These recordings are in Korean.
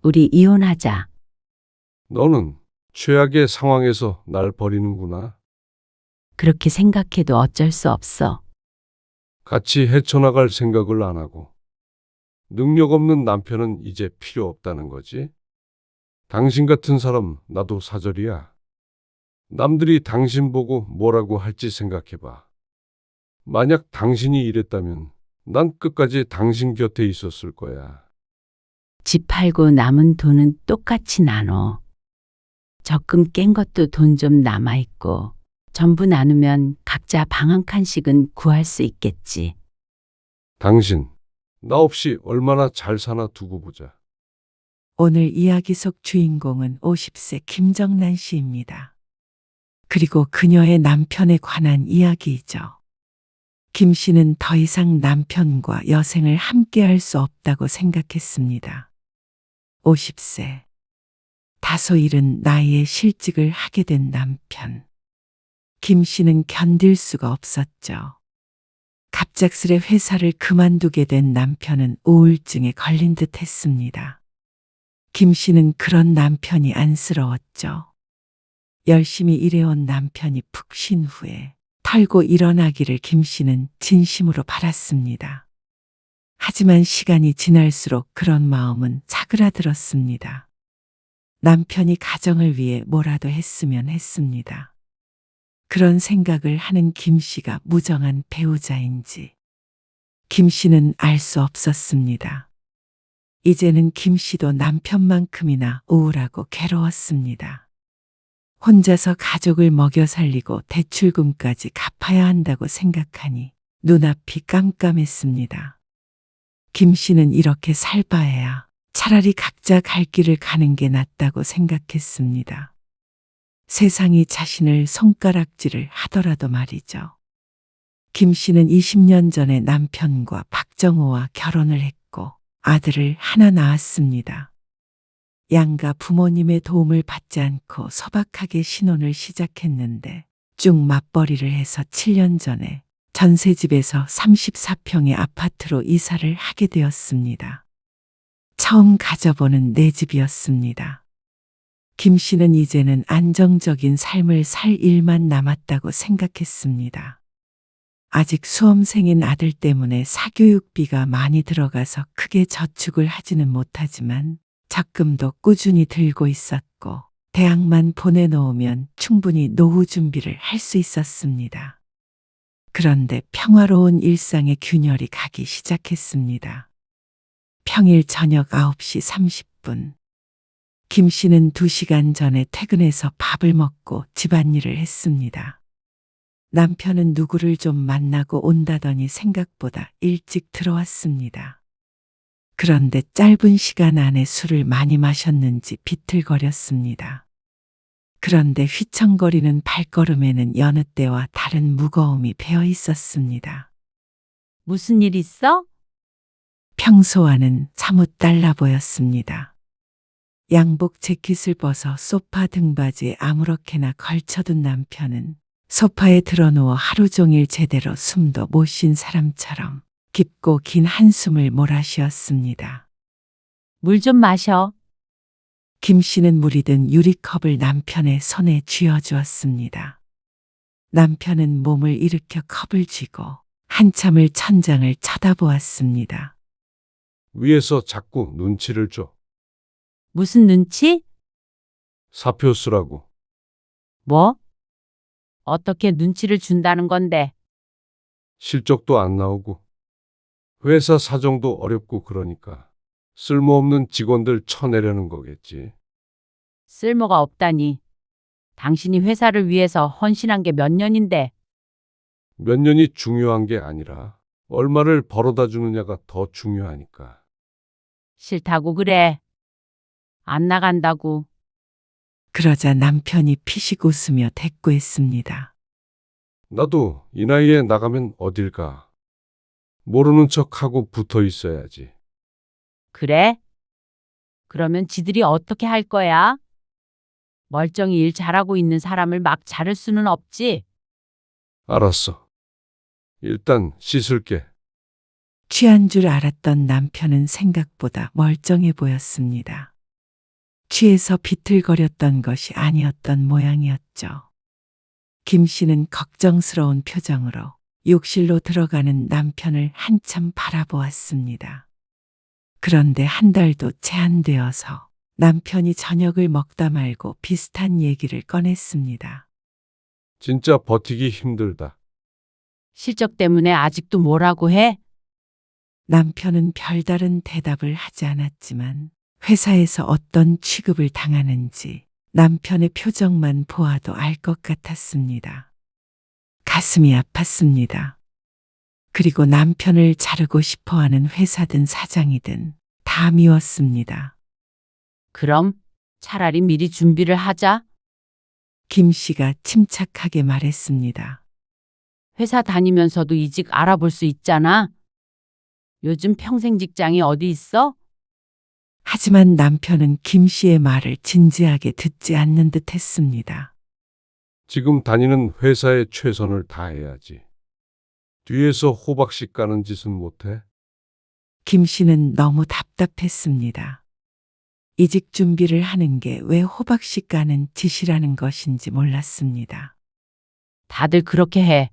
우리 이혼하자. 너는 최악의 상황에서 날 버리는구나. 그렇게 생각해도 어쩔 수 없어. 같이 헤쳐나갈 생각을 안 하고. 능력 없는 남편은 이제 필요 없다는 거지? 당신 같은 사람 나도 사절이야. 남들이 당신 보고 뭐라고 할지 생각해봐. 만약 당신이 이랬다면 난 끝까지 당신 곁에 있었을 거야. 집 팔고 남은 돈은 똑같이 나눠. 적금 깬 것도 돈 좀 남아있고, 전부 나누면 각자 방 한 칸씩은 구할 수 있겠지. 당신, 나 없이 얼마나 잘 사나 두고 보자. 오늘 이야기 속 주인공은 50세 김정란 씨입니다. 그리고 그녀의 남편에 관한 이야기이죠. 김 씨는 더 이상 남편과 여생을 함께 할 수 없다고 생각했습니다. 50세. 다소 이른 나이에 실직을 하게 된 남편. 김 씨는 견딜 수가 없었죠. 갑작스레 회사를 그만두게 된 남편은 우울증에 걸린 듯 했습니다. 김 씨는 그런 남편이 안쓰러웠죠. 열심히 일해온 남편이 푹 쉰 후에 털고 일어나기를 김 씨는 진심으로 바랐습니다. 하지만 시간이 지날수록 그런 마음은 사그라들었습니다. 남편이 가정을 위해 뭐라도 했으면 했습니다. 그런 생각을 하는 김 씨가 무정한 배우자인지 김 씨는 알 수 없었습니다. 이제는 김 씨도 남편만큼이나 우울하고 괴로웠습니다. 혼자서 가족을 먹여 살리고 대출금까지 갚아야 한다고 생각하니 눈앞이 깜깜했습니다. 김 씨는 이렇게 살바해야 차라리 각자 갈 길을 가는 게 낫다고 생각했습니다. 세상이 자신을 손가락질을 하더라도 말이죠. 김 씨는 20년 전에 남편과 박정호와 결혼을 했고 아들을 하나 낳았습니다. 양가 부모님의 도움을 받지 않고 소박하게 신혼을 시작했는데 쭉 맞벌이를 해서 7년 전에 전세집에서 34평의 아파트로 이사를 하게 되었습니다. 처음 가져보는 내 집이었습니다. 김 씨는 이제는 안정적인 삶을 살 일만 남았다고 생각했습니다. 아직 수험생인 아들 때문에 사교육비가 많이 들어가서 크게 저축을 하지는 못하지만 적금도 꾸준히 들고 있었고 대학만 보내놓으면 충분히 노후 준비를 할 수 있었습니다. 그런데 평화로운 일상의 균열이 가기 시작했습니다. 평일 저녁 9시 30분. 김 씨는 2시간 전에 퇴근해서 밥을 먹고 집안일을 했습니다. 남편은 누구를 좀 만나고 온다더니 생각보다 일찍 들어왔습니다. 그런데 짧은 시간 안에 술을 많이 마셨는지 비틀거렸습니다. 그런데 휘청거리는 발걸음에는 여느 때와 다른 무거움이 배어 있었습니다. 무슨 일 있어? 평소와는 사뭇 달라 보였습니다. 양복 재킷을 벗어 소파 등받이에 아무렇게나 걸쳐둔 남편은 소파에 드러누워 하루 종일 제대로 숨도 못 쉰 사람처럼 깊고 긴 한숨을 몰아쉬었습니다. 물 좀 마셔. 김 씨는 물이 든 유리컵을 남편의 손에 쥐어주었습니다. 남편은 몸을 일으켜 컵을 쥐고 한참을 천장을 쳐다보았습니다. 위에서 자꾸 눈치를 줘. 무슨 눈치? 사표 쓰라고. 뭐? 어떻게 눈치를 준다는 건데? 실적도 안 나오고. 회사 사정도 어렵고 그러니까. 쓸모없는 직원들 쳐내려는 거겠지. 쓸모가 없다니. 당신이 회사를 위해서 헌신한 게 몇 년인데. 몇 년이 중요한 게 아니라 얼마를 벌어다 주느냐가 더 중요하니까. 싫다고 그래. 안 나간다고. 그러자 남편이 피식 웃으며 대꾸했습니다. 나도 이 나이에 나가면 어딜 가. 모르는 척하고 붙어 있어야지. 그래? 그러면 지들이 어떻게 할 거야? 멀쩡히 일 잘하고 있는 사람을 막 자를 수는 없지. 알았어. 일단 씻을게. 취한 줄 알았던 남편은 생각보다 멀쩡해 보였습니다. 취해서 비틀거렸던 것이 아니었던 모양이었죠. 김 씨는 걱정스러운 표정으로 욕실로 들어가는 남편을 한참 바라보았습니다. 그런데 한 달도 채 안 되어서 남편이 저녁을 먹다 말고 비슷한 얘기를 꺼냈습니다. 진짜 버티기 힘들다. 실적 때문에 아직도 뭐라고 해? 남편은 별다른 대답을 하지 않았지만 회사에서 어떤 취급을 당하는지 남편의 표정만 보아도 알 것 같았습니다. 가슴이 아팠습니다. 그리고 남편을 자르고 싶어하는 회사든 사장이든 다 미웠습니다. 그럼 차라리 미리 준비를 하자. 김 씨가 침착하게 말했습니다. 회사 다니면서도 이직 알아볼 수 있잖아. 요즘 평생 직장이 어디 있어? 하지만 남편은 김 씨의 말을 진지하게 듣지 않는 듯 했습니다. 지금 다니는 회사에 최선을 다해야지. 뒤에서 호박씨 까는 짓은 못해? 김 씨는 너무 답답했습니다. 이직 준비를 하는 게 왜 호박씨 까는 짓이라는 것인지 몰랐습니다. 다들 그렇게 해.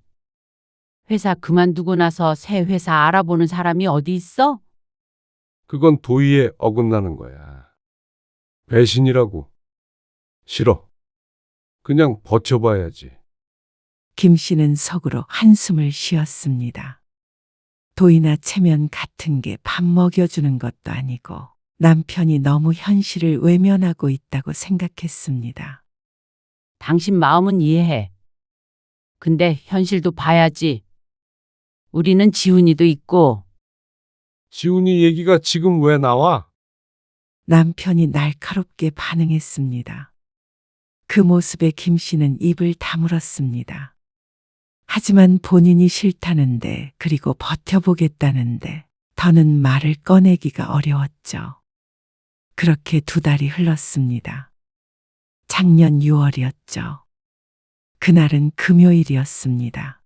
회사 그만두고 나서 새 회사 알아보는 사람이 어디 있어? 그건 도의에 어긋나는 거야. 배신이라고. 싫어. 그냥 버텨봐야지. 김 씨는 속으로 한숨을 쉬었습니다. 도이나 체면 같은 게 밥 먹여주는 것도 아니고 남편이 너무 현실을 외면하고 있다고 생각했습니다. 당신 마음은 이해해. 근데 현실도 봐야지. 우리는 지훈이도 있고. 지훈이 얘기가 지금 왜 나와? 남편이 날카롭게 반응했습니다. 그 모습에 김 씨는 입을 다물었습니다. 하지만 본인이 싫다는데 그리고 버텨보겠다는데 더는 말을 꺼내기가 어려웠죠. 그렇게 2달이 흘렀습니다. 작년 6월이었죠. 그날은 금요일이었습니다.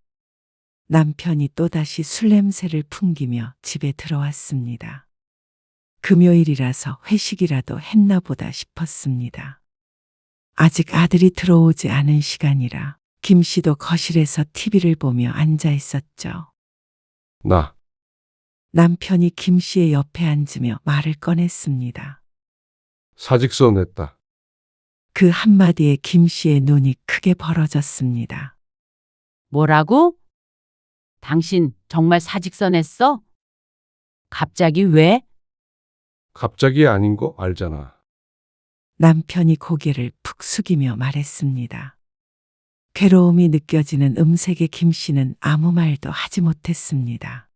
남편이 또다시 술 냄새를 풍기며 집에 들어왔습니다. 금요일이라서 회식이라도 했나 보다 싶었습니다. 아직 아들이 들어오지 않은 시간이라 김 씨도 거실에서 TV를 보며 앉아 있었죠. 나 남편이 김 씨의 옆에 앉으며 말을 꺼냈습니다. 사직서 냈다. 그 한마디에 김 씨의 눈이 크게 벌어졌습니다. 뭐라고? 당신 정말 사직서 냈어? 갑자기 왜? 갑자기 아닌 거 알잖아. 남편이 고개를 푹 숙이며 말했습니다. 괴로움이 느껴지는 음색의 김 씨는 아무 말도 하지 못했습니다.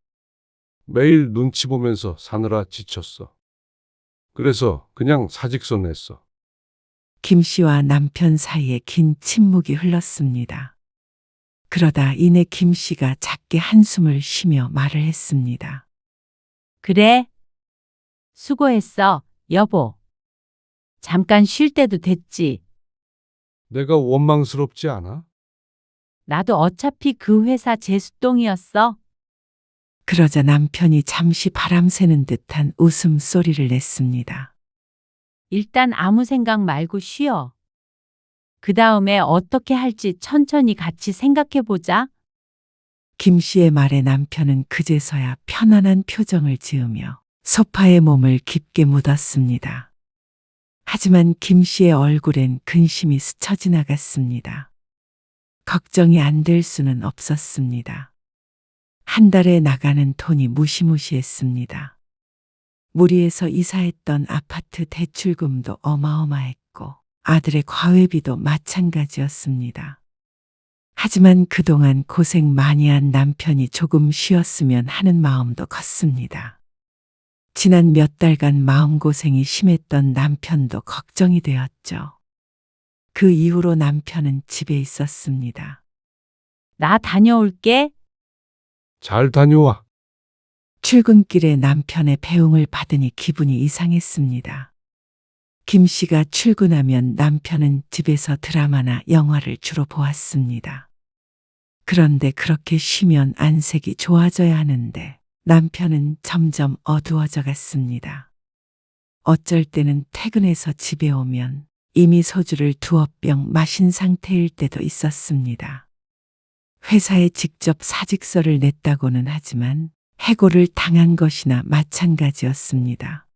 매일 눈치 보면서 사느라 지쳤어. 그래서 그냥 사직서 냈어. 김 씨와 남편 사이에 긴 침묵이 흘렀습니다. 그러다 이내 김 씨가 작게 한숨을 쉬며 말을 했습니다. 그래. 수고했어, 여보. 잠깐 쉴 때도 됐지. 내가 원망스럽지 않아? 나도 어차피 그 회사 재수똥이었어. 그러자 남편이 잠시 바람 새는 듯한 웃음소리를 냈습니다. 일단 아무 생각 말고 쉬어. 그 다음에 어떻게 할지 천천히 같이 생각해보자. 김 씨의 말에 남편은 그제서야 편안한 표정을 지으며 소파에 몸을 깊게 묻었습니다. 하지만 김 씨의 얼굴엔 근심이 스쳐 지나갔습니다. 걱정이 안 될 수는 없었습니다. 한 달에 나가는 돈이 무시무시했습니다. 무리해서 이사했던 아파트 대출금도 어마어마했고 아들의 과외비도 마찬가지였습니다. 하지만 그동안 고생 많이 한 남편이 조금 쉬었으면 하는 마음도 컸습니다. 지난 몇 달간 마음고생이 심했던 남편도 걱정이 되었죠. 그 이후로 남편은 집에 있었습니다. 나 다녀올게. 잘 다녀와. 출근길에 남편의 배웅을 받으니 기분이 이상했습니다. 김 씨가 출근하면 남편은 집에서 드라마나 영화를 주로 보았습니다. 그런데 그렇게 쉬면 안색이 좋아져야 하는데 남편은 점점 어두워져 갔습니다. 어쩔 때는 퇴근해서 집에 오면 이미 소주를 두어 병 마신 상태일 때도 있었습니다. 회사에 직접 사직서를 냈다고는 하지만 해고를 당한 것이나 마찬가지였습니다.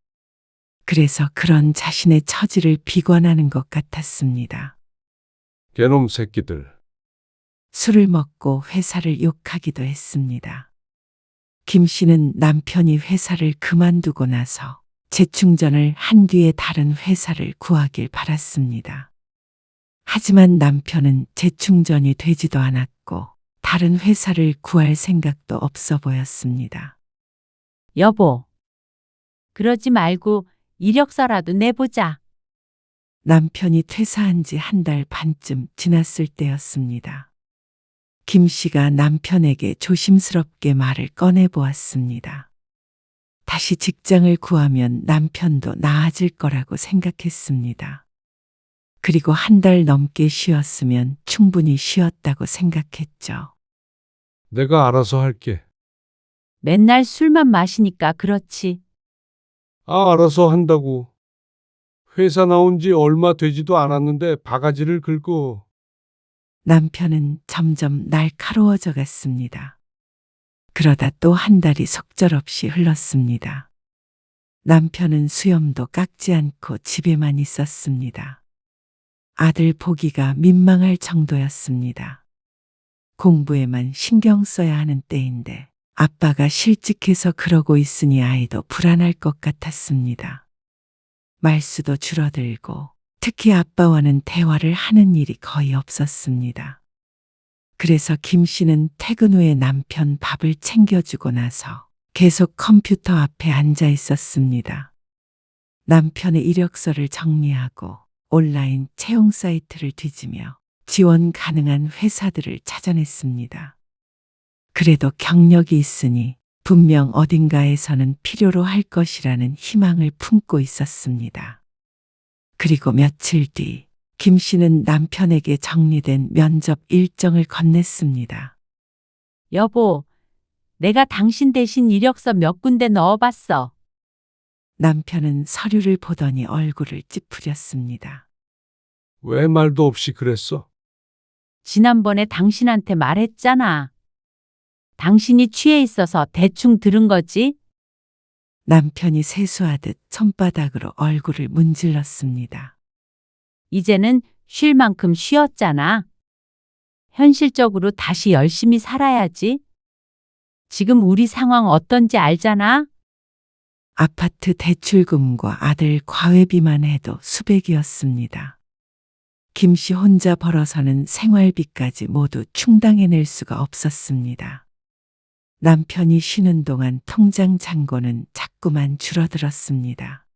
그래서 그런 자신의 처지를 비관하는 것 같았습니다. 개놈 새끼들. 술을 먹고 회사를 욕하기도 했습니다. 김 씨는 남편이 회사를 그만두고 나서 재충전을 한 뒤에 다른 회사를 구하길 바랐습니다. 하지만 남편은 재충전이 되지도 않았고 다른 회사를 구할 생각도 없어 보였습니다. 여보, 그러지 말고 이력서라도 내보자. 남편이 퇴사한 지 한 달 반쯤 지났을 때였습니다. 김 씨가 남편에게 조심스럽게 말을 꺼내 보았습니다. 다시 직장을 구하면 남편도 나아질 거라고 생각했습니다. 그리고 한 달 넘게 쉬었으면 충분히 쉬었다고 생각했죠. 내가 알아서 할게. 맨날 술만 마시니까 그렇지. 알아서 한다고. 회사 나온 지 얼마 되지도 않았는데 바가지를 긁고. 남편은 점점 날카로워져 갔습니다. 그러다 또 한 달이 속절없이 흘렀습니다. 남편은 수염도 깎지 않고 집에만 있었습니다. 아들 보기가 민망할 정도였습니다. 공부에만 신경 써야 하는 때인데 아빠가 실직해서 그러고 있으니 아이도 불안할 것 같았습니다. 말수도 줄어들고 특히 아빠와는 대화를 하는 일이 거의 없었습니다. 그래서 김 씨는 퇴근 후에 남편 밥을 챙겨주고 나서 계속 컴퓨터 앞에 앉아 있었습니다. 남편의 이력서를 정리하고 온라인 채용 사이트를 뒤지며 지원 가능한 회사들을 찾아냈습니다. 그래도 경력이 있으니 분명 어딘가에서는 필요로 할 것이라는 희망을 품고 있었습니다. 그리고 며칠 뒤 김 씨는 남편에게 정리된 면접 일정을 건넸습니다. 여보, 내가 당신 대신 이력서 몇 군데 넣어봤어. 남편은 서류를 보더니 얼굴을 찌푸렸습니다. 왜 말도 없이 그랬어? 지난번에 당신한테 말했잖아. 당신이 취해 있어서 대충 들은 거지? 남편이 세수하듯 손바닥으로 얼굴을 문질렀습니다. 이제는 쉴 만큼 쉬었잖아. 현실적으로 다시 열심히 살아야지. 지금 우리 상황 어떤지 알잖아? 아파트 대출금과 아들 과외비만 해도 수백이었습니다. 김 씨 혼자 벌어서는 생활비까지 모두 충당해낼 수가 없었습니다. 남편이 쉬는 동안 통장 잔고는 자꾸만 줄어들었습니다.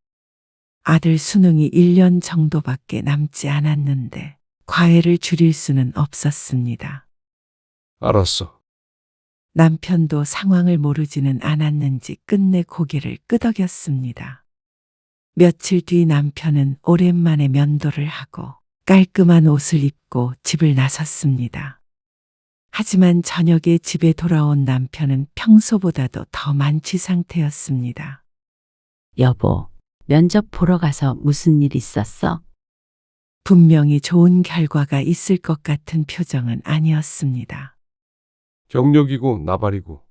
아들 수능이 1년 정도밖에 남지 않았는데 과외를 줄일 수는 없었습니다. 알았어. 남편도 상황을 모르지는 않았는지 끝내 고개를 끄덕였습니다. 며칠 뒤 남편은 오랜만에 면도를 하고 깔끔한 옷을 입고 집을 나섰습니다. 하지만 저녁에 집에 돌아온 남편은 평소보다도 더 만취 상태였습니다. 여보, 면접 보러 가서 무슨 일 있었어? 분명히 좋은 결과가 있을 것 같은 표정은 아니었습니다. 경력이고 나발이고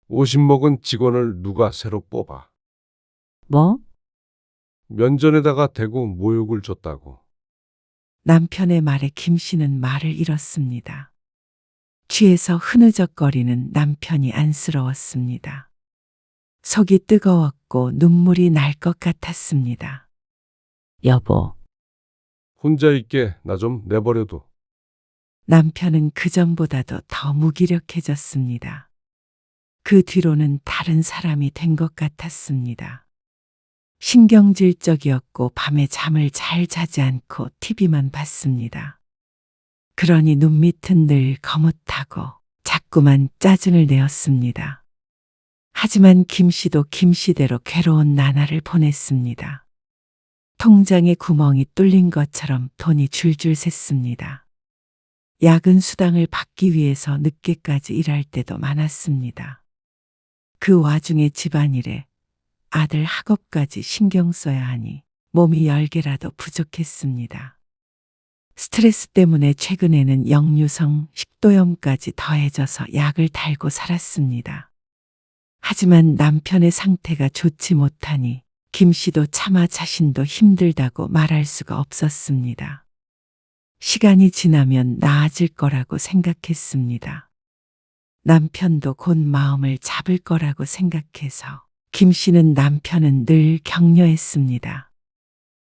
50 먹은 직원을 누가 새로 뽑아. 뭐? 면전에다가 대고 모욕을 줬다고. 남편의 말에 김 씨는 말을 잃었습니다. 취해서 흐느적거리는 남편이 안쓰러웠습니다. 속이 뜨거웠고 눈물이 날 것 같았습니다. 여보, 혼자 있게 나 좀 내버려둬. 남편은 그전보다도 더 무기력해졌습니다. 그 뒤로는 다른 사람이 된 것 같았습니다. 신경질적이었고 밤에 잠을 잘 자지 않고 TV만 봤습니다. 그러니 눈밑은 늘 거뭇하고 자꾸만 짜증을 내었습니다. 하지만 김 씨도 김 씨대로 괴로운 나날을 보냈습니다. 통장에 구멍이 뚫린 것처럼 돈이 줄줄 샜습니다. 야근 수당을 받기 위해서 늦게까지 일할 때도 많았습니다. 그 와중에 집안일에 아들 학업까지 신경 써야 하니 몸이 열개라도 부족했습니다. 스트레스 때문에 최근에는 역류성 식도염까지 더해져서 약을 달고 살았습니다. 하지만 남편의 상태가 좋지 못하니 김 씨도 차마 자신도 힘들다고 말할 수가 없었습니다. 시간이 지나면 나아질 거라고 생각했습니다. 남편도 곧 마음을 잡을 거라고 생각해서 김 씨는 남편은 늘 격려했습니다.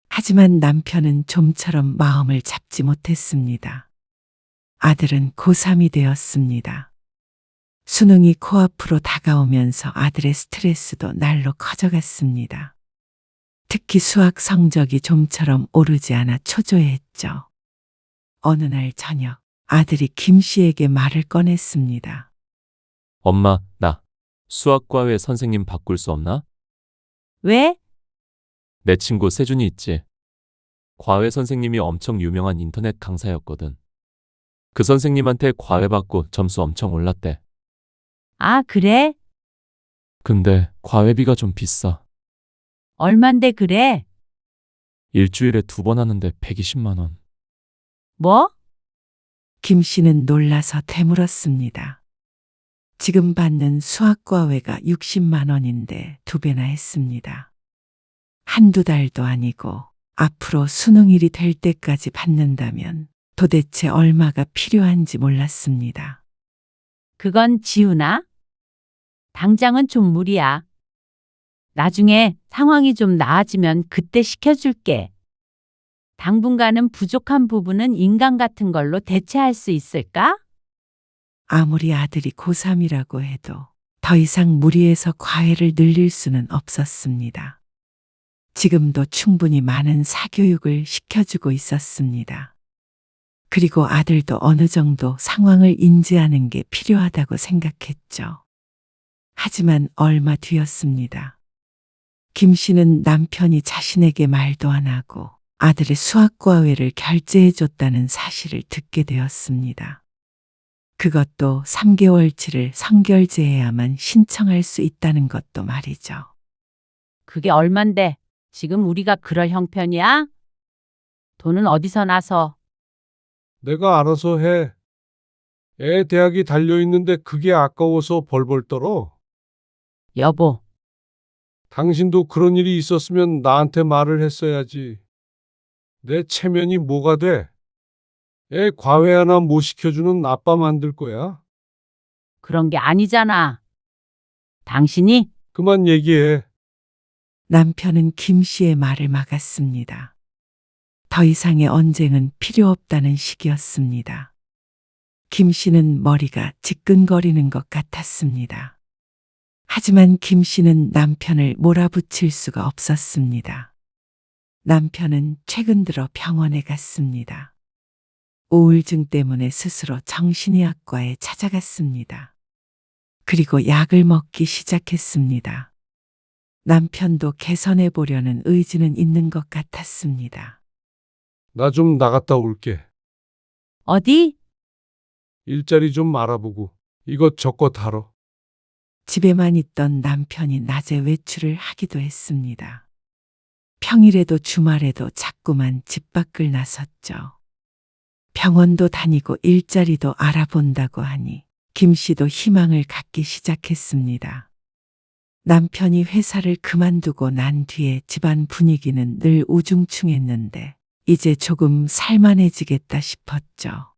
하지만 남편은 좀처럼 마음을 잡지 못했습니다. 아들은 고3이 되었습니다. 수능이 코앞으로 다가오면서 아들의 스트레스도 날로 커져갔습니다. 특히 수학 성적이 좀처럼 오르지 않아 초조해했죠. 어느 날 저녁 아들이 김 씨에게 말을 꺼냈습니다. 엄마, 나 수학과외 선생님 바꿀 수 없나? 왜? 내 친구 세준이 있지. 과외 선생님이 엄청 유명한 인터넷 강사였거든. 그 선생님한테 과외 받고 점수 엄청 올랐대. 아, 그래? 근데 과외비가 좀 비싸. 얼만데 그래? 일주일에 2번 하는데 120만 원. 뭐? 김 씨는 놀라서 되물었습니다. 지금 받는 수학과외가 60만 원인데 2배나 했습니다. 한두 달도 아니고 앞으로 수능일이 될 때까지 받는다면 도대체 얼마가 필요한지 몰랐습니다. 그건 지우나? 당장은 좀 무리야. 나중에 상황이 좀 나아지면 그때 시켜줄게. 당분간은 부족한 부분은 인강 같은 걸로 대체할 수 있을까? 아무리 아들이 고3이라고 해도 더 이상 무리해서 과외를 늘릴 수는 없었습니다. 지금도 충분히 많은 사교육을 시켜주고 있었습니다. 그리고 아들도 어느 정도 상황을 인지하는 게 필요하다고 생각했죠. 하지만 얼마 뒤였습니다. 김 씨는 남편이 자신에게 말도 안 하고 아들의 수학과외를 결제해줬다는 사실을 듣게 되었습니다. 그것도 3개월치를 선결제해야만 신청할 수 있다는 것도 말이죠. 그게 얼만데? 지금 우리가 그럴 형편이야? 돈은 어디서 나서? 내가 알아서 해. 애 대학이 달려있는데 그게 아까워서 벌벌 떨어. 여보, 당신도 그런 일이 있었으면 나한테 말을 했어야지. 내 체면이 뭐가 돼? 애 과외 하나 못 시켜주는 아빠 만들 거야? 그런 게 아니잖아. 당신이 그만 얘기해. 남편은 김 씨의 말을 막았습니다. 더 이상의 언쟁은 필요 없다는 식이었습니다. 김 씨는 머리가 지끈거리는 것 같았습니다. 하지만 김 씨는 남편을 몰아붙일 수가 없었습니다. 남편은 최근 들어 병원에 갔습니다. 우울증 때문에 스스로 정신의학과에 찾아갔습니다. 그리고 약을 먹기 시작했습니다. 남편도 개선해 보려는 의지는 있는 것 같았습니다. 나 좀 나갔다 올게. 어디? 일자리 좀 알아보고 이것저것 하러. 집에만 있던 남편이 낮에 외출을 하기도 했습니다. 평일에도 주말에도 자꾸만 집 밖을 나섰죠. 병원도 다니고 일자리도 알아본다고 하니 김 씨도 희망을 갖기 시작했습니다. 남편이 회사를 그만두고 난 뒤에 집안 분위기는 늘 우중충했는데 이제 조금 살만해지겠다 싶었죠.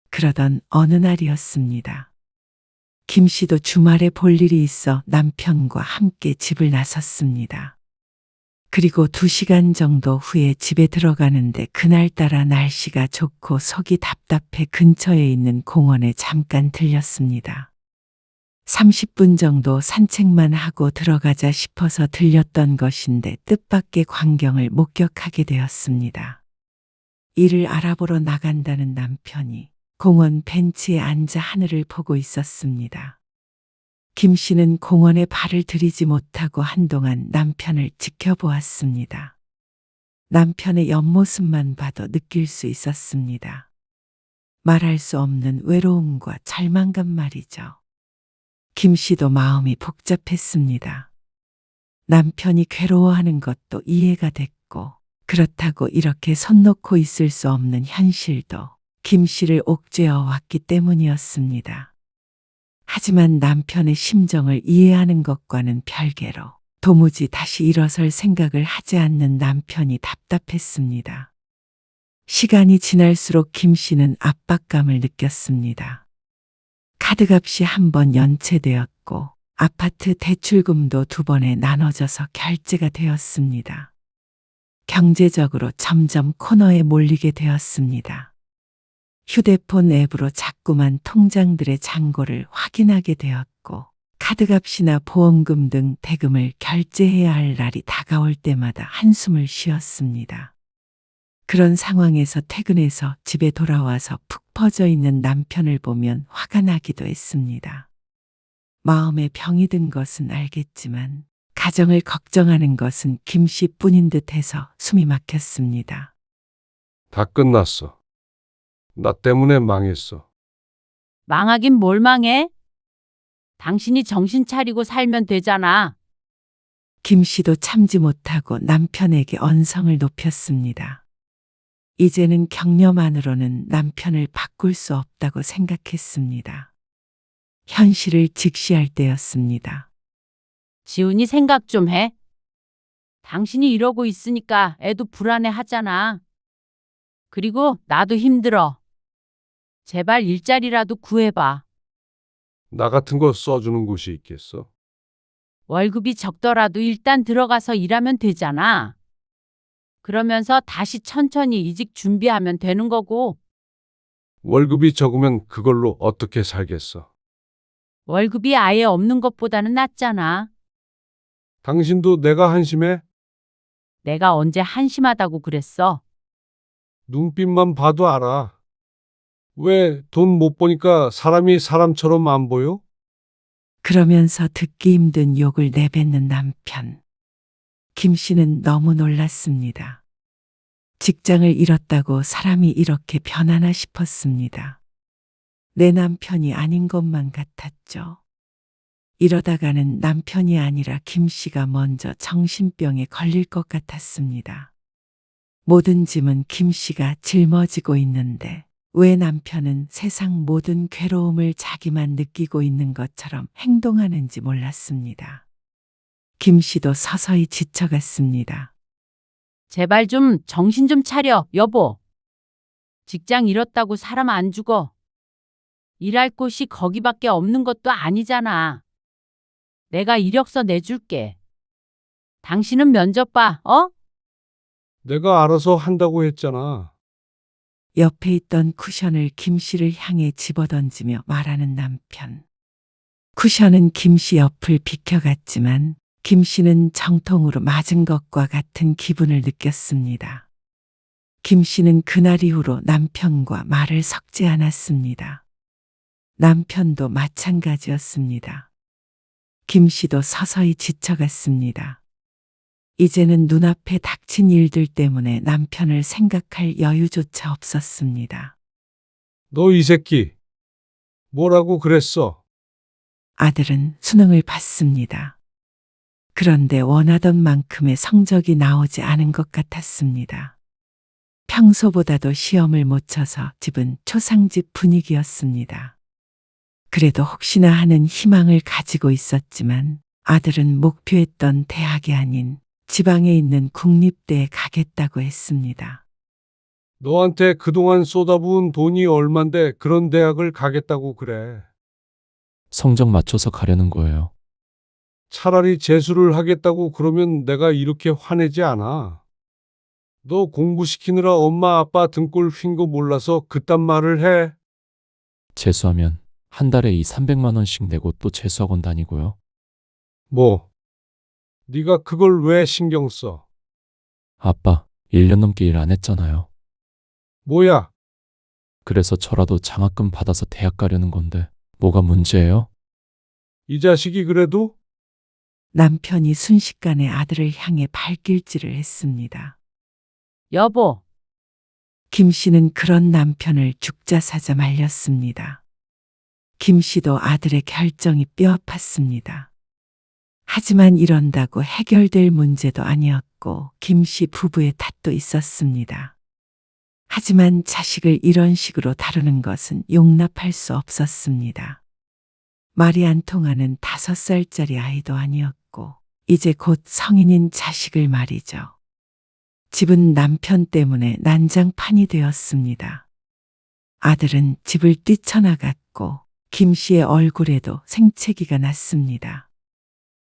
그러던 어느 날이었습니다. 김 씨도 주말에 볼 일이 있어 남편과 함께 집을 나섰습니다. 그리고 2시간 정도 후에 집에 들어가는데 그날따라 날씨가 좋고 속이 답답해 근처에 있는 공원에 잠깐 들렸습니다. 30분 정도 산책만 하고 들어가자 싶어서 들렸던 것인데 뜻밖의 광경을 목격하게 되었습니다. 이를 알아보러 나간다는 남편이 공원 벤치에 앉아 하늘을 보고 있었습니다. 김 씨는 공원에 발을 들이지 못하고 한동안 남편을 지켜보았습니다. 남편의 옆모습만 봐도 느낄 수 있었습니다. 말할 수 없는 외로움과 절망감 말이죠. 김 씨도 마음이 복잡했습니다. 남편이 괴로워하는 것도 이해가 됐고, 그렇다고 이렇게 손 놓고 있을 수 없는 현실도 김 씨를 옥죄어 왔기 때문이었습니다. 하지만 남편의 심정을 이해하는 것과는 별개로 도무지 다시 일어설 생각을 하지 않는 남편이 답답했습니다. 시간이 지날수록 김 씨는 압박감을 느꼈습니다. 카드값이 한 번 연체되었고 아파트 대출금도 2번에 나눠져서 결제가 되었습니다. 경제적으로 점점 코너에 몰리게 되었습니다. 휴대폰 앱으로 자꾸만 통장들의 잔고를 확인하게 되었고, 카드값이나 보험금 등 대금을 결제해야 할 날이 다가올 때마다 한숨을 쉬었습니다. 그런 상황에서 퇴근해서 집에 돌아와서 푹 퍼져 있는 남편을 보면 화가 나기도 했습니다. 마음에 병이 든 것은 알겠지만 가정을 걱정하는 것은 김 씨뿐인 듯해서 숨이 막혔습니다. 다 끝났어. 나 때문에 망했어. 망하긴 뭘 망해? 당신이 정신 차리고 살면 되잖아. 김 씨도 참지 못하고 남편에게 언성을 높였습니다. 이제는 격려만으로는 남편을 바꿀 수 없다고 생각했습니다. 현실을 직시할 때였습니다. 지훈이 생각 좀 해. 당신이 이러고 있으니까 애도 불안해 하잖아. 그리고 나도 힘들어. 제발 일자리라도 구해봐. 나 같은 거 써주는 곳이 있겠어? 월급이 적더라도 일단 들어가서 일하면 되잖아. 그러면서 다시 천천히 이직 준비하면 되는 거고. 월급이 적으면 그걸로 어떻게 살겠어? 월급이 아예 없는 것보다는 낫잖아. 당신도 내가 한심해? 내가 언제 한심하다고 그랬어? 눈빛만 봐도 알아. 왜 돈 못 버니까 사람이 사람처럼 안 보여? 그러면서 듣기 힘든 욕을 내뱉는 남편. 김 씨는 너무 놀랐습니다. 직장을 잃었다고 사람이 이렇게 변하나 싶었습니다. 내 남편이 아닌 것만 같았죠. 이러다가는 남편이 아니라 김 씨가 먼저 정신병에 걸릴 것 같았습니다. 모든 짐은 김 씨가 짊어지고 있는데 왜 남편은 세상 모든 괴로움을 자기만 느끼고 있는 것처럼 행동하는지 몰랐습니다. 김 씨도 서서히 지쳐갔습니다. 제발 좀 정신 좀 차려, 여보. 직장 잃었다고 사람 안 죽어. 일할 곳이 거기밖에 없는 것도 아니잖아. 내가 이력서 내줄게. 당신은 면접 봐, 어? 내가 알아서 한다고 했잖아. 옆에 있던 쿠션을 김 씨를 향해 집어던지며 말하는 남편. 쿠션은 김 씨 옆을 비켜갔지만 김 씨는 정통으로 맞은 것과 같은 기분을 느꼈습니다. 김 씨는 그날 이후로 남편과 말을 섞지 않았습니다. 남편도 마찬가지였습니다. 김 씨도 서서히 지쳐갔습니다. 이제는 눈앞에 닥친 일들 때문에 남편을 생각할 여유조차 없었습니다. 너 이 새끼. 뭐라고 그랬어? 아들은 수능을 봤습니다. 그런데 원하던 만큼의 성적이 나오지 않은 것 같았습니다. 평소보다도 시험을 못 쳐서 집은 초상집 분위기였습니다. 그래도 혹시나 하는 희망을 가지고 있었지만 아들은 목표했던 대학이 아닌 지방에 있는 국립대에 가겠다고 했습니다. 너한테 그동안 쏟아부은 돈이 얼만데 그런 대학을 가겠다고 그래. 성적 맞춰서 가려는 거예요. 차라리 재수를 하겠다고 그러면 내가 이렇게 화내지 않아. 너 공부시키느라 엄마 아빠 등골 휜 거 몰라서 그딴 말을 해. 재수하면 한 달에 300만 원씩 내고 또 재수학원 다니고요. 뭐? 네가 그걸 왜 신경 써? 아빠, 1년 넘게 일 안 했잖아요. 뭐야? 그래서 저라도 장학금 받아서 대학 가려는 건데 뭐가 문제예요? 이 자식이 그래도? 남편이 순식간에 아들을 향해 발길질을 했습니다. 여보, 김 씨는 그런 남편을 죽자사자 말렸습니다. 김 씨도 아들의 결정이 뼈아팠습니다. 하지만 이런다고 해결될 문제도 아니었고 김씨 부부의 탓도 있었습니다. 하지만 자식을 이런 식으로 다루는 것은 용납할 수 없었습니다. 말이 안 통하는 5살짜리 아이도 아니었고 이제 곧 성인인 자식을 말이죠. 집은 남편 때문에 난장판이 되었습니다. 아들은 집을 뛰쳐나갔고 김 씨의 얼굴에도 생채기가 났습니다.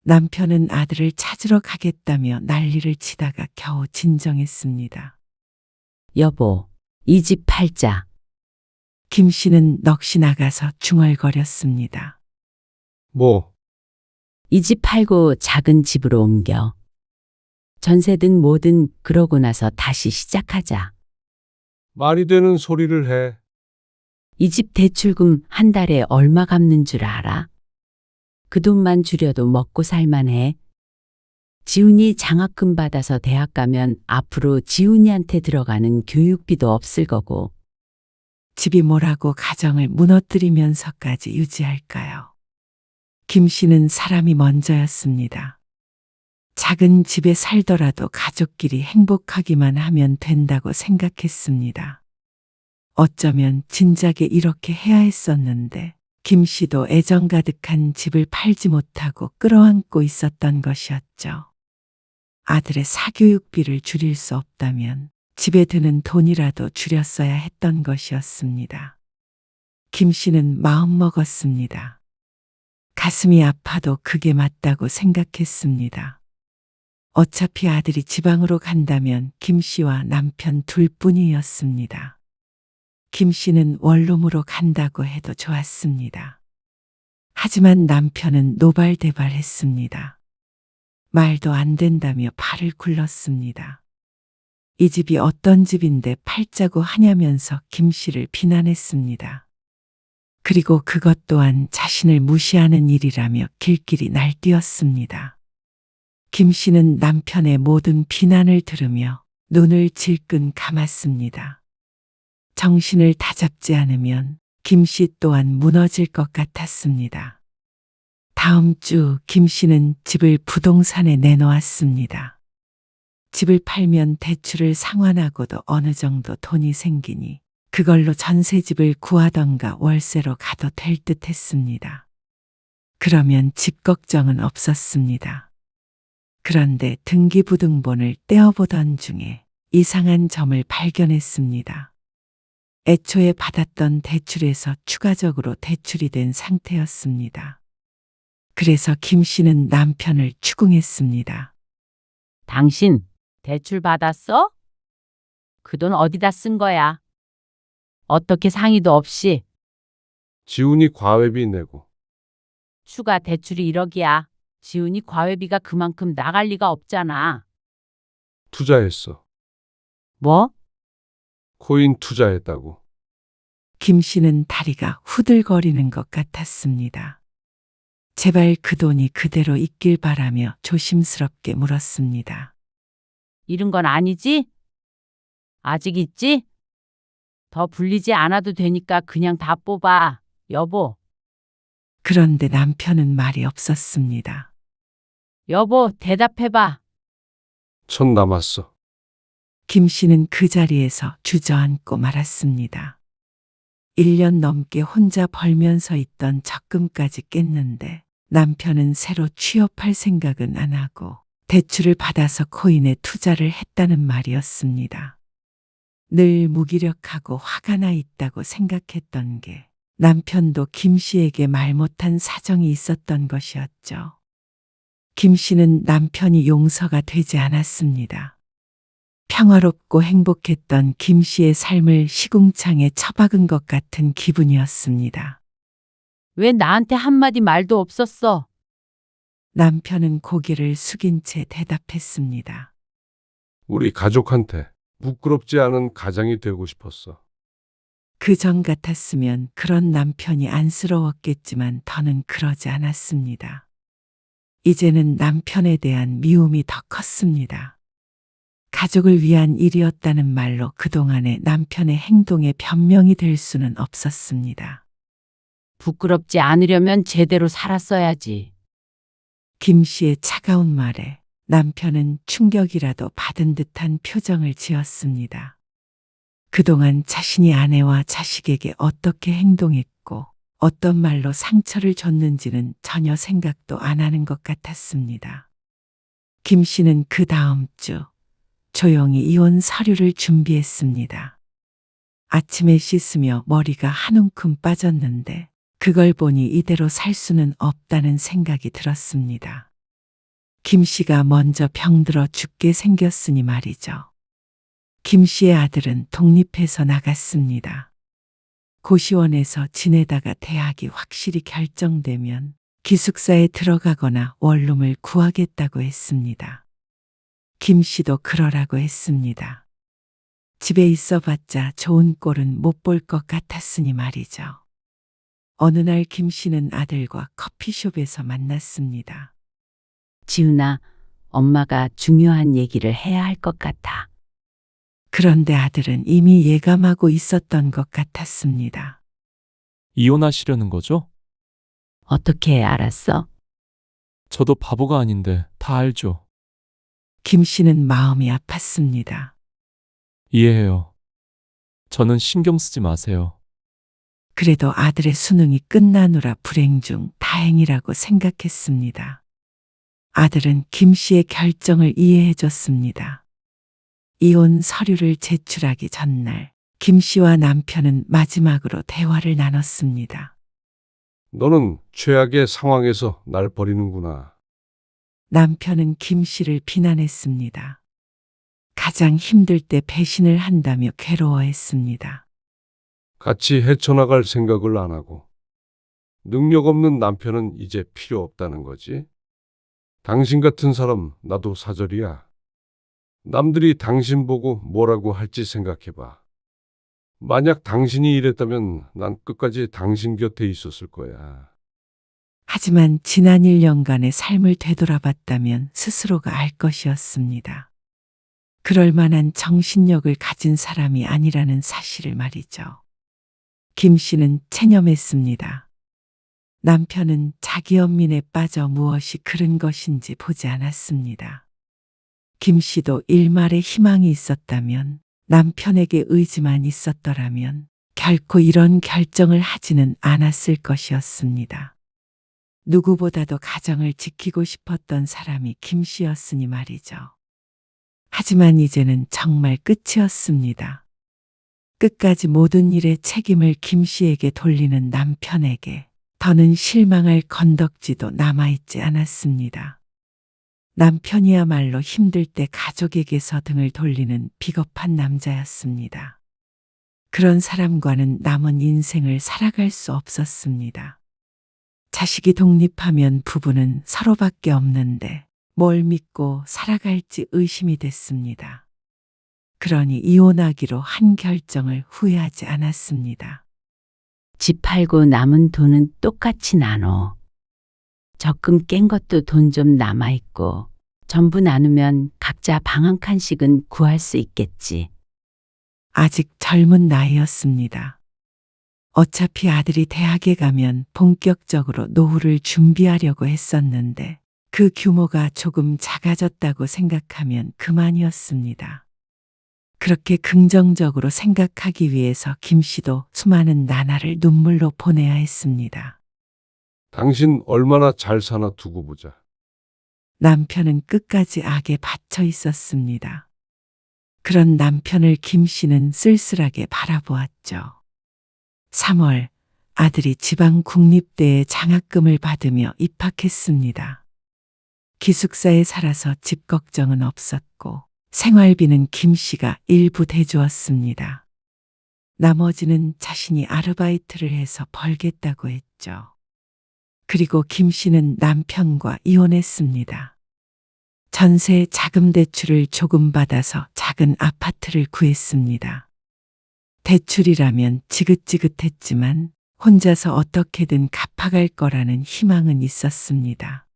남편은 아들을 찾으러 가겠다며 난리를 치다가 겨우 진정했습니다. 여보, 이 집 팔자. 김 씨는 넋이 나가서 중얼거렸습니다. 뭐, 이 집 팔고 작은 집으로 옮겨. 전세든 뭐든 그러고 나서 다시 시작하자. 말이 되는 소리를 해. 이 집 대출금 한 달에 얼마 갚는 줄 알아? 그 돈만 줄여도 먹고 살만해. 지훈이 장학금 받아서 대학 가면 앞으로 지훈이한테 들어가는 교육비도 없을 거고. 집이 뭐라고 가정을 무너뜨리면서까지 유지할까요? 김 씨는 사람이 먼저였습니다. 작은 집에 살더라도 가족끼리 행복하기만 하면 된다고 생각했습니다. 어쩌면 진작에 이렇게 해야 했었는데 김 씨도 애정 가득한 집을 팔지 못하고 끌어안고 있었던 것이었죠. 아들의 사교육비를 줄일 수 없다면 집에 드는 돈이라도 줄였어야 했던 것이었습니다. 김 씨는 마음먹었습니다. 가슴이 아파도 그게 맞다고 생각했습니다. 어차피 아들이 지방으로 간다면 김 씨와 남편 둘뿐이었습니다. 김 씨는 원룸으로 간다고 해도 좋았습니다. 하지만 남편은 노발대발했습니다. 말도 안 된다며 발을 굴렀습니다. 이 집이 어떤 집인데 팔자고 하냐면서 김 씨를 비난했습니다. 그리고 그것 또한 자신을 무시하는 일이라며 길길이 날뛰었습니다. 김 씨는 남편의 모든 비난을 들으며 눈을 질끈 감았습니다. 정신을 다잡지 않으면 김 씨 또한 무너질 것 같았습니다. 다음 주 김 씨는 집을 부동산에 내놓았습니다. 집을 팔면 대출을 상환하고도 어느 정도 돈이 생기니 그걸로 전세집을 구하던가 월세로 가도 될 듯 했습니다. 그러면 집 걱정은 없었습니다. 그런데 등기부등본을 떼어보던 중에 이상한 점을 발견했습니다. 애초에 받았던 대출에서 추가적으로 대출이 된 상태였습니다. 그래서 김 씨는 남편을 추궁했습니다. 당신 대출 받았어? 그 돈 어디다 쓴 거야? 어떻게 상의도 없이 지훈이 과외비 내고. 추가 대출이 1억이야. 지훈이 과외비가 그만큼 나갈 리가 없잖아. 투자했어. 뭐? 코인 투자했다고. 김 씨는 다리가 후들거리는 것 같았습니다. 제발 그 돈이 그대로 있길 바라며 조심스럽게 물었습니다. 잃은 건 아니지? 아직 있지? 더 불리지 않아도 되니까 그냥 다 뽑아, 여보. 그런데 남편은 말이 없었습니다. 여보, 대답해봐. 천 남았어. 김 씨는 그 자리에서 주저앉고 말았습니다. 1년 넘게 혼자 벌면서 있던 적금까지 깼는데 남편은 새로 취업할 생각은 안 하고 대출을 받아서 코인에 투자를 했다는 말이었습니다. 늘 무기력하고 화가 나 있다고 생각했던 게 남편도 김 씨에게 말 못한 사정이 있었던 것이었죠. 김 씨는 남편이 용서가 되지 않았습니다. 평화롭고 행복했던 김 씨의 삶을 시궁창에 처박은 것 같은 기분이었습니다. 왜 나한테 한마디 말도 없었어? 남편은 고개를 숙인 채 대답했습니다. 우리 가족한테 부끄럽지 않은 가장이 되고 싶었어. 그 전 같았으면 그런 남편이 안쓰러웠겠지만 더는 그러지 않았습니다. 이제는 남편에 대한 미움이 더 컸습니다. 가족을 위한 일이었다는 말로 그동안의 남편의 행동에 변명이 될 수는 없었습니다. 부끄럽지 않으려면 제대로 살았어야지. 김 씨의 차가운 말에 남편은 충격이라도 받은 듯한 표정을 지었습니다. 그동안 자신이 아내와 자식에게 어떻게 행동했고 어떤 말로 상처를 줬는지는 전혀 생각도 안 하는 것 같았습니다. 김 씨는 그 다음 주 조용히 이혼 서류를 준비했습니다. 아침에 씻으며 머리가 한 움큼 빠졌는데 그걸 보니 이대로 살 수는 없다는 생각이 들었습니다. 김 씨가 먼저 병들어 죽게 생겼으니 말이죠. 김 씨의 아들은 독립해서 나갔습니다. 고시원에서 지내다가 대학이 확실히 결정되면 기숙사에 들어가거나 원룸을 구하겠다고 했습니다. 김 씨도 그러라고 했습니다. 집에 있어봤자 좋은 꼴은 못 볼 것 같았으니 말이죠. 어느 날 김 씨는 아들과 커피숍에서 만났습니다. 지훈아, 엄마가 중요한 얘기를 해야 할 것 같아. 그런데 아들은 이미 예감하고 있었던 것 같았습니다. 이혼하시려는 거죠? 어떻게 알았어? 저도 바보가 아닌데 다 알죠. 김 씨는 마음이 아팠습니다. 이해해요. 저는 신경 쓰지 마세요. 그래도 아들의 수능이 끝나느라 불행 중 다행이라고 생각했습니다. 아들은 김 씨의 결정을 이해해 줬습니다. 이혼 서류를 제출하기 전날 김 씨와 남편은 마지막으로 대화를 나눴습니다. 너는 최악의 상황에서 날 버리는구나. 남편은 김 씨를 비난했습니다. 가장 힘들 때 배신을 한다며 괴로워했습니다. 같이 헤쳐나갈 생각을 안 하고. 능력 없는 남편은 이제 필요 없다는 거지. 당신 같은 사람 나도 사절이야. 남들이 당신 보고 뭐라고 할지 생각해봐. 만약 당신이 이랬다면 난 끝까지 당신 곁에 있었을 거야. 하지만 지난 1년간의 삶을 되돌아봤다면 스스로가 알 것이었습니다. 그럴 만한 정신력을 가진 사람이 아니라는 사실을 말이죠. 김 씨는 체념했습니다. 남편은 자기 연민에 빠져 무엇이 그른 것인지 보지 않았습니다. 김 씨도 일말의 희망이 있었다면, 남편에게 의지만 있었더라면 결코 이런 결정을 하지는 않았을 것이었습니다. 누구보다도 가정을 지키고 싶었던 사람이 김 씨였으니 말이죠. 하지만 이제는 정말 끝이었습니다. 끝까지 모든 일의 책임을 김 씨에게 돌리는 남편에게 더는 실망할 건덕지도 남아있지 않았습니다. 남편이야말로 힘들 때 가족에게서 등을 돌리는 비겁한 남자였습니다. 그런 사람과는 남은 인생을 살아갈 수 없었습니다. 자식이 독립하면 부부는 서로밖에 없는데 뭘 믿고 살아갈지 의심이 됐습니다. 그러니 이혼하기로 한 결정을 후회하지 않았습니다. 집 팔고 남은 돈은 똑같이 나눠. 적금 깬 것도 돈 좀 남아있고 전부 나누면 각자 방 한 칸씩은 구할 수 있겠지. 아직 젊은 나이였습니다. 어차피 아들이 대학에 가면 본격적으로 노후를 준비하려고 했었는데 그 규모가 조금 작아졌다고 생각하면 그만이었습니다. 그렇게 긍정적으로 생각하기 위해서 김 씨도 수많은 나날을 눈물로 보내야 했습니다. 당신 얼마나 잘 사나 두고 보자. 남편은 끝까지 악에 받쳐 있었습니다. 그런 남편을 김 씨는 쓸쓸하게 바라보았죠. 3월 아들이 지방 국립대에 장학금을 받으며 입학했습니다. 기숙사에 살아서 집 걱정은 없었고 생활비는 김 씨가 일부 대주었습니다. 나머지는 자신이 아르바이트를 해서 벌겠다고 했죠. 그리고 김 씨는 남편과 이혼했습니다. 전세 자금 대출을 조금 받아서 작은 아파트를 구했습니다. 대출이라면 지긋지긋했지만 혼자서 어떻게든 갚아갈 거라는 희망은 있었습니다.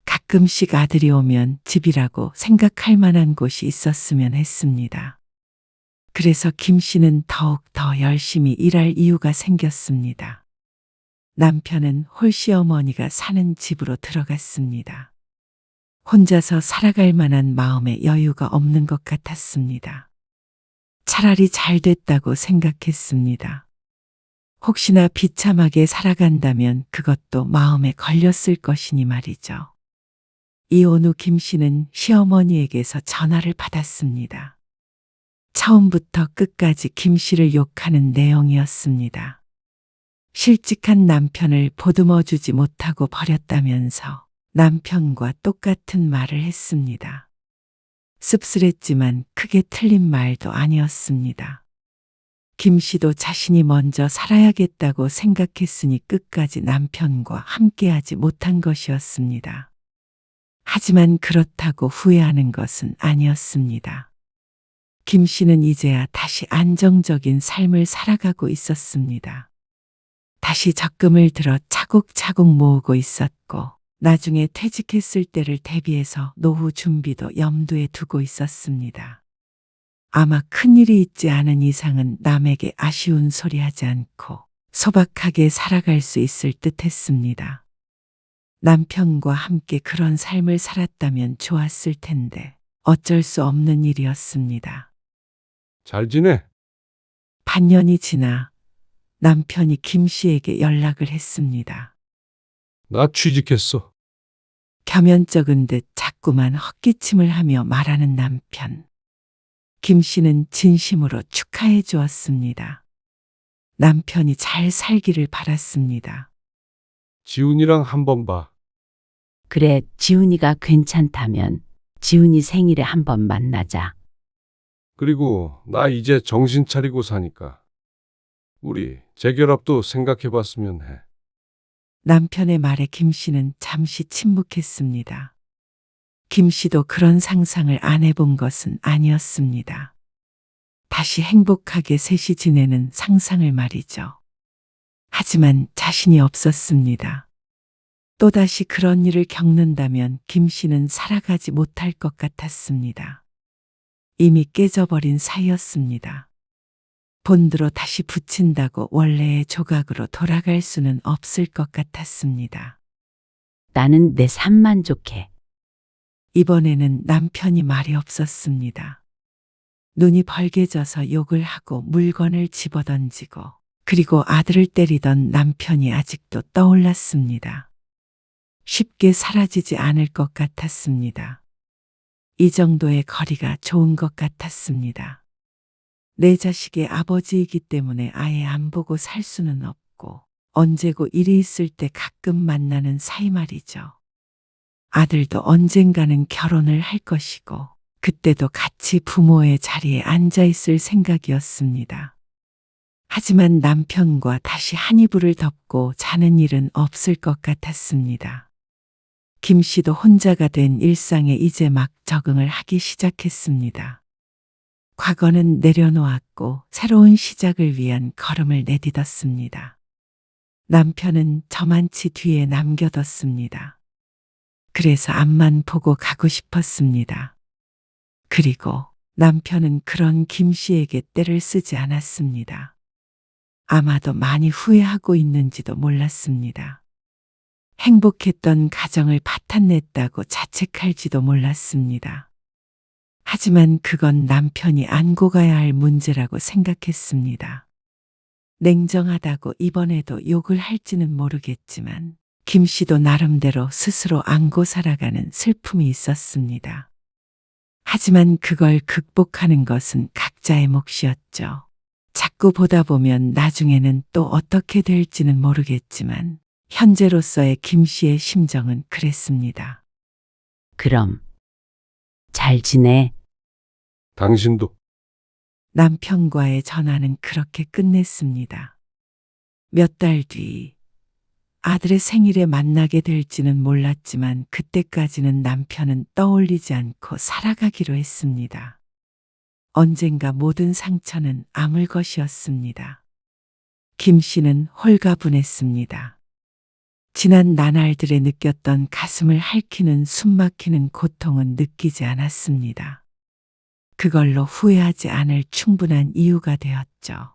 가끔씩 아들이 오면 집이라고 생각할 만한 곳이 있었으면 했습니다. 그래서 김 씨는 더욱 더 열심히 일할 이유가 생겼습니다. 남편은 홀시어머니가 사는 집으로 들어갔습니다. 혼자서 살아갈 만한 마음의 여유가 없는 것 같았습니다. 차라리 잘 됐다고 생각했습니다. 혹시나 비참하게 살아간다면 그것도 마음에 걸렸을 것이니 말이죠. 이혼 후 김 씨는 시어머니에게서 전화를 받았습니다. 처음부터 끝까지 김 씨를 욕하는 내용이었습니다. 실직한 남편을 보듬어 주지 못하고 버렸다면서 남편과 똑같은 말을 했습니다. 씁쓸했지만 크게 틀린 말도 아니었습니다. 김 씨도 자신이 먼저 살아야겠다고 생각했으니 끝까지 남편과 함께하지 못한 것이었습니다. 하지만 그렇다고 후회하는 것은 아니었습니다. 김 씨는 이제야 다시 안정적인 삶을 살아가고 있었습니다. 다시 적금을 들어 차곡차곡 모으고 있었고, 나중에 퇴직했을 때를 대비해서 노후 준비도 염두에 두고 있었습니다. 아마 큰일이 있지 않은 이상은 남에게 아쉬운 소리 하지 않고 소박하게 살아갈 수 있을 듯 했습니다. 남편과 함께 그런 삶을 살았다면 좋았을 텐데 어쩔 수 없는 일이었습니다. 잘 지내? 반년이 지나 남편이 김 씨에게 연락을 했습니다. 나 취직했어. 겸연쩍은 듯 자꾸만 헛기침을 하며 말하는 남편. 김 씨는 진심으로 축하해 주었습니다. 남편이 잘 살기를 바랐습니다. 지훈이랑 한번 봐. 그래, 지훈이가 괜찮다면 지훈이 생일에 한번 만나자. 그리고 나 이제 정신 차리고 사니까 우리 재결합도 생각해 봤으면 해. 남편의 말에 김 씨는 잠시 침묵했습니다. 김 씨도 그런 상상을 안 해본 것은 아니었습니다. 다시 행복하게 셋이 지내는 상상을 말이죠. 하지만 자신이 없었습니다. 또다시 그런 일을 겪는다면 김 씨는 살아가지 못할 것 같았습니다. 이미 깨져버린 사이였습니다. 본드로 다시 붙인다고 원래의 조각으로 돌아갈 수는 없을 것 같았습니다. 나는 내 삶 만족해. 이번에는 남편이 말이 없었습니다. 눈이 벌개져서 욕을 하고 물건을 집어던지고 그리고 아들을 때리던 남편이 아직도 떠올랐습니다. 쉽게 사라지지 않을 것 같았습니다. 이 정도의 거리가 좋은 것 같았습니다. 내 자식의 아버지이기 때문에 아예 안 보고 살 수는 없고 언제고 일이 있을 때 가끔 만나는 사이 말이죠. 아들도 언젠가는 결혼을 할 것이고 그때도 같이 부모의 자리에 앉아 있을 생각이었습니다. 하지만 남편과 다시 한 이불을 덮고 자는 일은 없을 것 같았습니다. 김 씨도 혼자가 된 일상에 이제 막 적응을 하기 시작했습니다. 과거는 내려놓았고 새로운 시작을 위한 걸음을 내딛었습니다. 남편은 저만치 뒤에 남겨뒀습니다. 그래서 앞만 보고 가고 싶었습니다. 그리고 남편은 그런 김 씨에게 떼를 쓰지 않았습니다. 아마도 많이 후회하고 있는지도 몰랐습니다. 행복했던 가정을 파탄냈다고 자책할지도 몰랐습니다. 하지만 그건 남편이 안고 가야 할 문제라고 생각했습니다. 냉정하다고 이번에도 욕을 할지는 모르겠지만 김 씨도 나름대로 스스로 안고 살아가는 슬픔이 있었습니다. 하지만 그걸 극복하는 것은 각자의 몫이었죠. 자꾸 보다 보면 나중에는 또 어떻게 될지는 모르겠지만 현재로서의 김 씨의 심정은 그랬습니다. 그럼 잘 지내. 당신도. 남편과의 전화는 그렇게 끝냈습니다. 몇 달 뒤 아들의 생일에 만나게 될지는 몰랐지만 그때까지는 남편은 떠올리지 않고 살아가기로 했습니다. 언젠가 모든 상처는 아물 것이었습니다. 김 씨는 홀가분했습니다. 지난 나날들에 느꼈던 가슴을 핥히는 숨막히는 고통은 느끼지 않았습니다. 그걸로 후회하지 않을 충분한 이유가 되었죠.